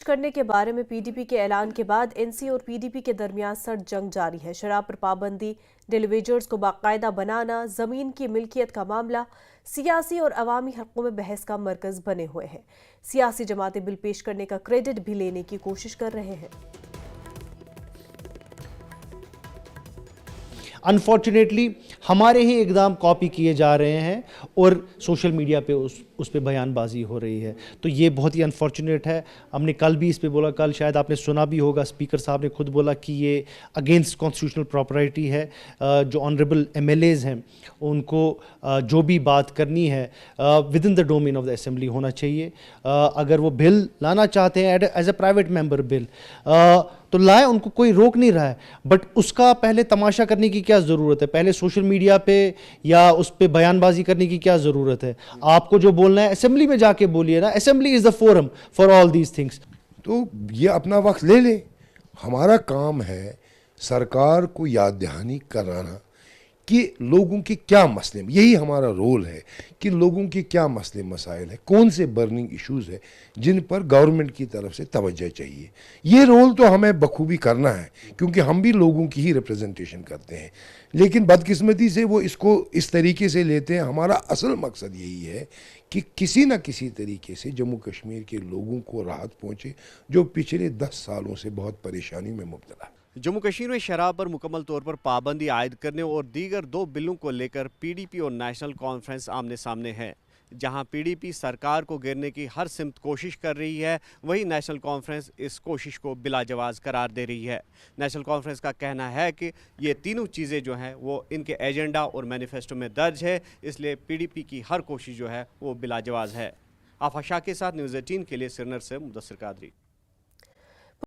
کرنے کے بارے میں پی ڈی پی کے اعلان کے بعد این سی اور پی ڈی پی کے درمیان سرد جنگ جاری ہے۔ شراب پر پابندی، ڈیلیویجرز کو باقاعدہ بنانا، زمین کی ملکیت کا معاملہ سیاسی اور عوامی حلقوں میں بحث کا مرکز بنے ہوئے ہیں۔ سیاسی جماعتیں بل پیش کرنے کا کریڈٹ بھی لینے کی کوشش کر رہے ہیں۔ انفارچونیٹلی ہمارے ہی اقدام کاپی کیے جا رہے ہیں اور سوشل میڈیا پہ اس پہ بیان بازی ہو رہی ہے، تو یہ بہت ہی انفارچونیٹ ہے۔ ہم نے کل بھی اس پہ بولا، کل شاید آپ نے سنا بھی ہوگا، اسپیکر صاحب نے خود بولا کہ یہ اگینسٹ کانسٹیٹیوشنل پراپرٹی ہے۔ جو آنریبل ایم ایل ایز ہیں ان کو جو بھی بات کرنی ہے with in the domain of the assembly ہونا چاہیے۔ اگر وہ بل لانا چاہتے ہیں ایز اے پرائیویٹ ممبر بل تو لائیں، ان کو کوئی روک نہیں رہا ہے، بٹ اس کا پہلے تماشا کرنے کی کیا ضرورت ہے؟ پہلے سوشل میڈیا پہ یا اس پہ بیان بازی کرنے کی کیا ضرورت ہے؟ آپ کو جو بولنا ہے اسمبلی میں جا کے بولیے نا، assembly is the forum for all these things. تو یہ اپنا وقت لے لے، ہمارا کام ہے سرکار کو یاد دہانی کرانا کہ لوگوں کے کیا مسئلے، یہی ہمارا رول ہے کہ لوگوں کے کیا مسئلے مسائل ہیں، کون سے برننگ ایشوز ہیں جن پر گورنمنٹ کی طرف سے توجہ چاہیے۔ یہ رول تو ہمیں بخوبی کرنا ہے کیونکہ ہم بھی لوگوں کی ہی ریپریزنٹیشن کرتے ہیں، لیکن بدقسمتی سے وہ اس کو اس طریقے سے لیتے ہیں۔ ہمارا اصل مقصد یہی ہے کہ کسی نہ کسی طریقے سے جموں کشمیر کے لوگوں کو راحت پہنچے جو پچھلے 10 سالوں سے بہت پریشانی میں مبتلا ہے۔ جموں کشمیر میں شراب پر مکمل طور پر پابندی عائد کرنے اور دیگر 2 بلوں کو لے کر پی ڈی پی اور نیشنل کانفرنس آمنے سامنے ہے۔ جہاں پی ڈی پی سرکار کو گرنے کی ہر سمت کوشش کر رہی ہے، وہی نیشنل کانفرنس اس کوشش کو بلا جواز قرار دے رہی ہے۔ نیشنل کانفرنس کا کہنا ہے کہ یہ تینوں چیزیں جو ہیں وہ ان کے ایجنڈا اور مینیفیسٹو میں درج ہے، اس لیے پی ڈی پی کی ہر کوشش جو ہے وہ بلا جواز ہے۔ آفا شاہ کے ساتھ نیوز 18 کے لیے سرینگر سے مدثر قادری۔